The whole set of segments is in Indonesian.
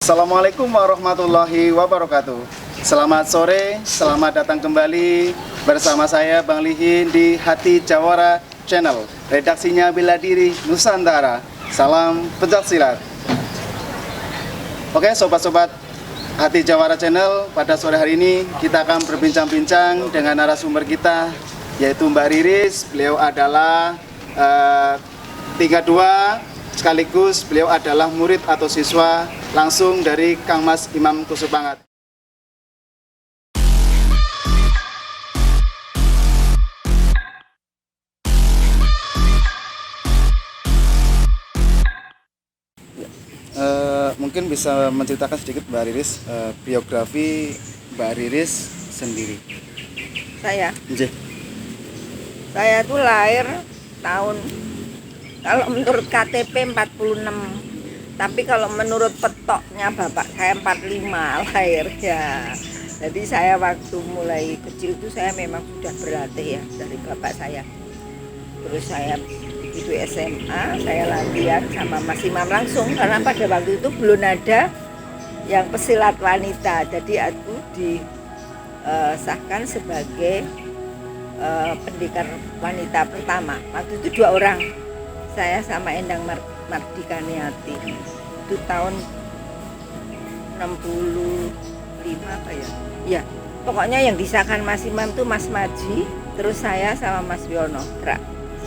Assalamualaikum warahmatullahi wabarakatuh. Selamat sore, selamat datang kembali bersama saya Bang Lihin di Hati Jawara Channel. Redaksinya bela diri Nusantara. Salam pencaksilat. Oke sobat-sobat Hati Jawara Channel, pada sore hari ini kita akan berbincang-bincang dengan narasumber kita, yaitu Mbak Riris. Beliau adalah tingkat 2, sekaligus beliau adalah murid atau siswa langsung dari Kang Mas Imam Kusubangat. Mungkin bisa menceritakan sedikit Mbak Riris, biografi Mbak Riris sendiri. Saya tuh lahir tahun, kalau menurut KTP 46, tapi kalau menurut petoknya bapak saya 45 lahirnya. Jadi saya waktu mulai kecil itu saya memang sudah berlatih ya dari bapak saya. Terus saya begitu SMA saya latihan sama Mas Imam langsung, karena pada waktu itu belum ada yang pesilat wanita. Jadi aku disahkan sebagai pendekar wanita pertama. Waktu itu 2 orang, saya sama Endang Mardika Niati. Itu tahun 65 apa ya? Ya, pokoknya yang disahkan Mas Imam tuh Mas Maji, terus saya sama Mas Wiono.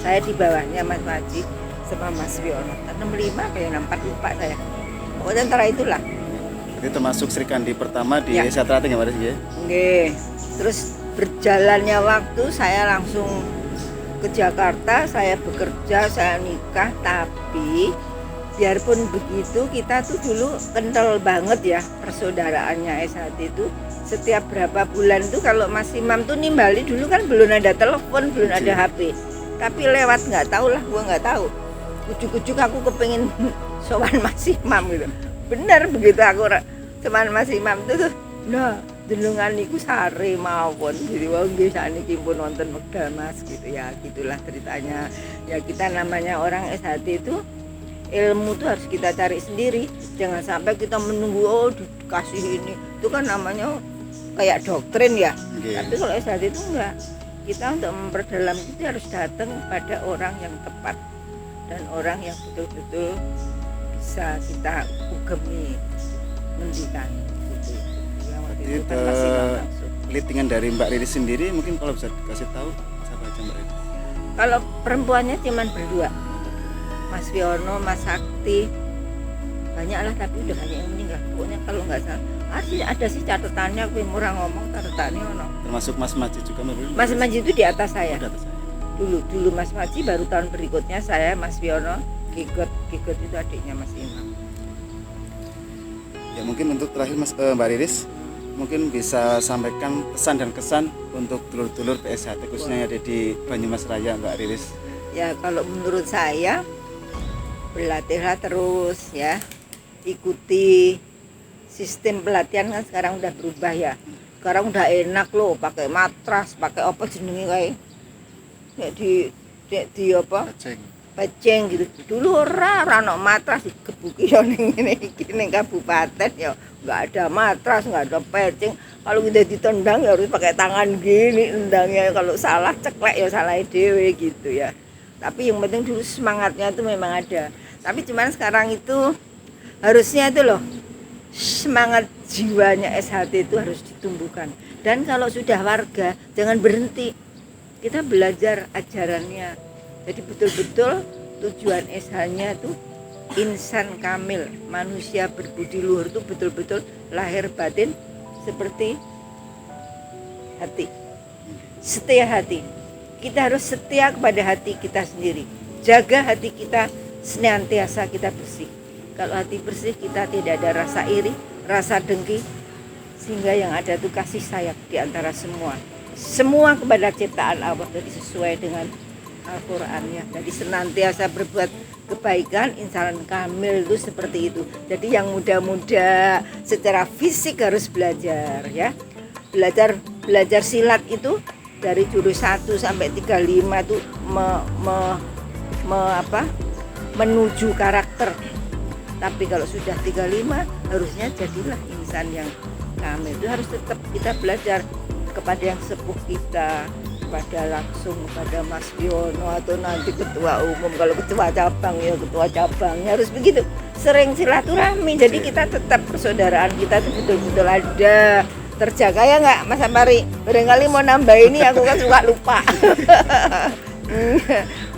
Saya di bawahnya Mas Maji sama Mas Wiono. 65 apa ya, 64 lupa saya. Pokoknya antara itulah. Jadi termasuk Sri Kandi pertama di Ya. Satrate ya Mbak Riris ya? Nggih. Terus berjalannya waktu saya langsung ke Jakarta, saya bekerja, saya nikah. Tapi biarpun begitu, kita tuh dulu kental banget ya persaudaraannya S1 itu. Setiap berapa bulan tuh kalau Mas Imam tuh nimbali, dulu kan belum ada telepon, belum ada HP. Tapi lewat nggak tahu lah, gua nggak tahu. Ujuk-ujuk aku kepengin sowan Mas Imam gitu. Bener begitu aku sowan Mas Imam tuh, nah delungan niku sare mawon. Jadi wong nggih saniki pun wonten wekdal Mas gitu ya. Gitulah ceritanya. Ya kita namanya orang S1 itu ilmu tuh harus kita cari sendiri. Jangan sampai kita menunggu dikasih ini. Itu kan namanya kayak doktrin ya. Tapi kalau S1 itu enggak. Kita untuk memperdalam itu harus datang pada orang yang tepat dan orang yang betul-betul bisa kita ugemi mendikan gitu. Yang waktu itu kan masih langsung. Litingan dari Mbak Riris sendiri mungkin kalau bisa kasih tahu siapa aja Mbak Riris? Kalau perempuannya cuma berdua, Mas Wiono, Mas Sakti, banyak lah, tapi udah banyak yang meninggal. Pokoknya kalau nggak salah, ada sih catatannya, aku murah ngomong catatannya ono. Termasuk Mas Maji juga Mbak Riris? Mas Maji itu di atas saya. Di atas saya. Dulu Mas Maji, baru tahun berikutnya saya, Mas Wiono, Gigot itu adiknya Mas Imam. Ya mungkin untuk terakhir Mbak Riris, mungkin bisa sampaikan pesan dan kesan untuk dulur-dulur PSHT khususnya yang ada di Banyumas Raya Mbak Riris. Ya kalau menurut saya, berlatihlah terus ya, ikuti sistem pelatihan kan sekarang udah berubah ya. Sekarang udah enak loh, pakai matras, pakai apa jenenge kayak di apa? Peceng gitu. Dulu ora ono matras digebuki yo ning ngene kabupaten ya, enggak ada matras, enggak ada peceng. Kalau kita ditendang ya harus pakai tangan gini endangnya, kalau salah ceklek ya salah dhewe gitu ya. Tapi yang penting dulu semangatnya itu memang ada. Tapi cuman sekarang itu harusnya itu loh, semangat jiwanya SHT itu harus ditumbuhkan. Dan kalau sudah warga, jangan berhenti. Kita belajar ajarannya. Jadi betul-betul tujuan SH-nya itu insan kamil, manusia berbudi luhur, itu betul-betul lahir batin seperti hati. Setia hati. Kita harus setia kepada hati kita sendiri. Jaga hati kita senantiasa kita bersih. Kalau hati bersih, kita tidak ada rasa iri, rasa dengki, sehingga yang ada itu kasih sayang di antara semua. Semua kepada ciptaan Allah, jadi sesuai dengan Al-Qur'annya. Jadi senantiasa berbuat kebaikan, insan kamil itu seperti itu. Jadi yang muda-muda secara fisik harus belajar ya. Belajar silat itu dari jurus 1 sampai 35 itu menuju karakter. Tapi kalau sudah 35 harusnya jadilah insan yang kamil. Itu harus tetap kita belajar kepada yang sepuh kita, kepada langsung kepada Mas Wiono atau nanti ketua umum, kalau ketua cabang ya ketua cabangnya harus begitu. Sering silaturahmi, jadi kita tetap persaudaraan kita itu betul-betul ada terjaga, ya nggak Mas Ampari? Barangkali mau nambah ini, aku kan suka lupa.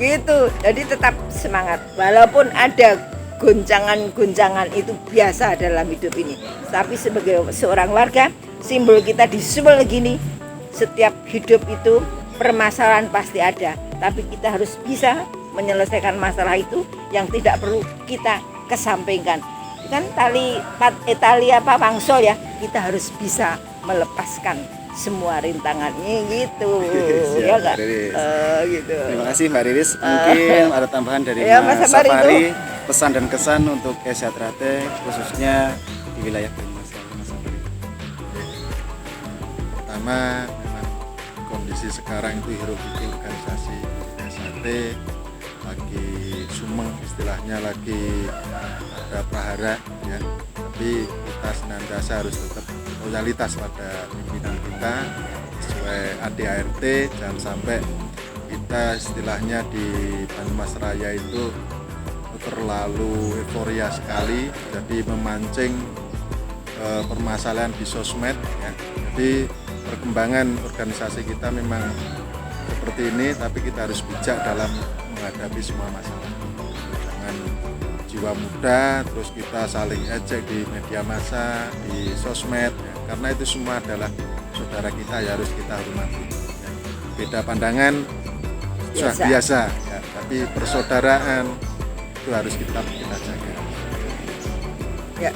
Gitu, jadi tetap semangat walaupun ada goncangan-goncangan, itu biasa dalam hidup ini. Tapi sebagai seorang warga, simbol kita di Sumel gini, setiap hidup itu permasalahan pasti ada, tapi kita harus bisa menyelesaikan masalah itu yang tidak perlu kita kesampingkan. Kan tali apa pangsol ya, kita harus bisa melepaskan semua rintangannya gitu. Ya enggak? Gitu. Terima kasih Mbak Riris. Mungkin ada tambahan dari ya, Mas Safari Safari, pesan dan kesan untuk Esyatrate khususnya di wilayah Banyumas. Mas Safari. Pertama, memang kondisi sekarang itu hiruk pikuk organisasi Esyatrate lagi sumeng, istilahnya lagi ada prahara ya. Tapi kita senantiasa harus tetap loyalitas pada pimpinan kita sesuai ADART, jangan sampai kita istilahnya di Banyumas Raya itu terlalu euforia sekali, jadi memancing permasalahan di sosmed ya. Jadi perkembangan organisasi kita memang seperti ini, tapi kita harus bijak dalam menghadapi semua masalah. Jangan jiwa muda terus kita saling ejek di media massa, di sosmed ya. Karena itu semua adalah saudara kita, ya harus kita hormati ya. Beda pandangan sudah biasa ya, tapi persaudaraan itu harus kita jaga ya.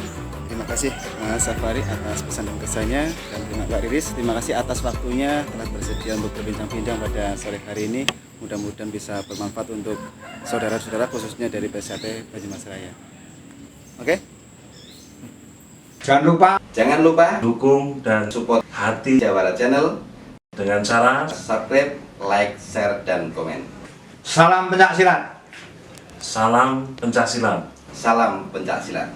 Terima kasih Mas Safari atas pesan dan kesannya, dan Mbak Riris, terima kasih atas waktunya telah bersedia untuk berbincang-bincang pada sore hari ini. Mudah-mudahan bisa bermanfaat untuk saudara-saudara khususnya dari PSHT Banyumas Raya. Oke? Jangan lupa dukung dan support hati Jawara Channel dengan cara subscribe, like, share, dan komen. Salam pencaksilat. salam pencaksilat. Salam pencaksilat.